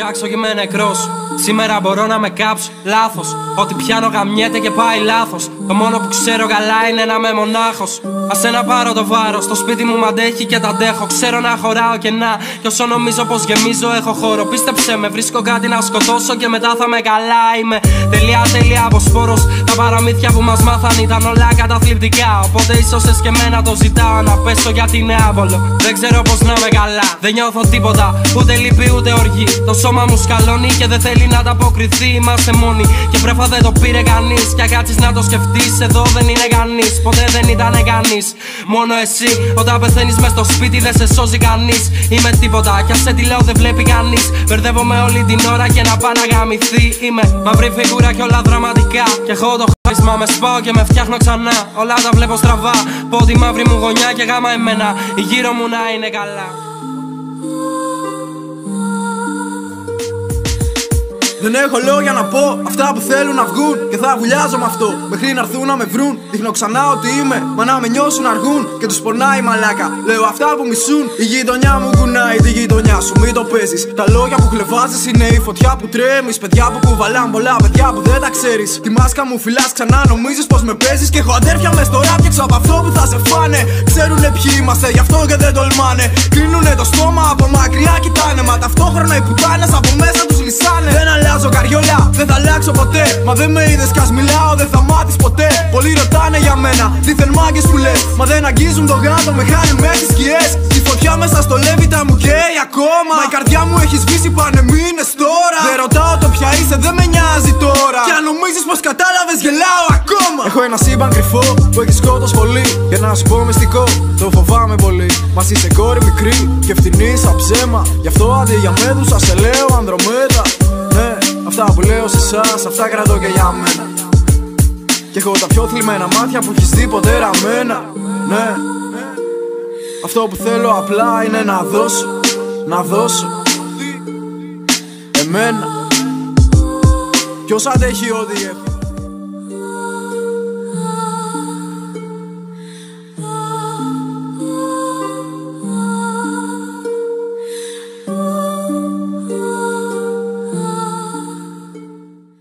φτιάξω και είμαι νεκρός. Σήμερα μπορώ να με κάψω, λάθος. Ό,τι πιάνω γαμιέται και πάει λάθος. Το μόνο που ξέρω καλά είναι να είμαι μονάχος. Ας ένα πάρω το βάρος, το σπίτι μου μ' αντέχει και τα αντέχω. Ξέρω να χωράω κενά κι όσο νομίζω πως γεμίζω έχω χώρο. Πίστεψε με, βρίσκω κάτι να σκοτώσω και μετά θα με καλά. Είμαι τελεία αποσπόρος. Τα παραμύθια που μας μάθαν ήταν όλα καταθλιπτικά. Οπότε ίσως εσκεμμένα το ζητάω να πέσω γιατί είναι άβολο. Δεν ξέρω πως να είμαι καλά, δεν νιώθω τίποτα, ούτε λύπη ούτε οργή. Το σώμα μου σκαλώνει και δεν θέλει να ανταποκριθεί. Είμαστε μόνοι και πρέφα δεν το πήρε κανείς. Κι αν κάτσεις να το σκεφτείς, εδώ δεν είναι κανείς. Ποτέ δεν ήταν κανείς, μόνο εσύ. Όταν πεθαίνεις μες στο σπίτι δεν σε σώζει κανείς. Είμαι τίποτα κι αν σε τι λέω δεν βλέπει κανείς. Μπερδεύομαι όλη την ώρα και να πάω να γαμηθεί. Είμαι μαύρη φιγούρα κι όλα δραματικά. Κι έχω το χάρισμα, με σπάω και με φτιάχνω ξανά. Όλα τα βλέπω στραβά, πω τη μαύρη μου γωνιά και γάμα εμένα. Η γύρω μου να είναι καλά. Δεν έχω λόγια να πω αυτά που θέλουν να βγουν. Και θα βουλιάζω με αυτό μέχρι να έρθουν να με βρουν. Δείχνω ξανά ότι είμαι, μα να με νιώσουν αργούν. Και τους πονάει μαλάκα, λέω αυτά που μισούν. Η γειτονιά μου κουνάει τη γειτονιά σου, μην το παίζεις. Τα λόγια που χλεβάζεις είναι η φωτιά που τρέμεις. Παιδιά που κουβαλάν πολλά, παιδιά που δεν τα ξέρεις. Τη μάσκα μου φυλάς ξανά, νομίζεις πως με παίζεις. Και έχω αδέρφια μες στο ράπ και έξω από αυτό που θα σε φάνε. Ξέρουνε ποιοι είμαστε, γι' αυτό και δεν τολμάνε. Κλείνουνε το στόμα από μακριά, κοιτάνε. Μα ταυτόχρονα οι πουτάνες από μέσα τους λυσάνε. Δεν αλλάζω καριόλα, δεν θα αλλάξω ποτέ. Μα δεν με είδες κι ας μιλάω, δεν θα μάθεις ποτέ. Πολλοί ρωτάνε για μένα, δίθεν μάγκες που λες. Μα δεν αγγίζουν το γάτο, με χάνουν μέχρι σκιές. Η φωτιά μέσα στο λέβητα μου καίει ακόμα. Μα η καρδιά μου έχει σβήσει, πάνε μήνες τώρα. Δεν ρωτάω το ποια είσαι, δεν με νοιάζει τώρα. Κι αν νομίζεις πως κατάλαβες, γελάω ακόμα. Έχω ένα σύμπαν κρυφό που έχει σκότος πολύ. Για να σου πω μυστικό, το φοβάμαι πολύ. Μας είσαι κόρη μικρή και φτηνή σαν ψέμα. Γι' αυτό αντί για μέδουσα σε λέω Ανδρομέδα. Ναι, αυτά που λέω σε εσάς, αυτά κρατώ και για μένα. Και έχω τα πιο θλιμμένα μάτια που έχεις δει ποτέ ραμμένα. Ναι, αυτό που θέλω απλά είναι να δώσω. Να δώσω εμένα. Ποιος αντέχει ό,τι έχω.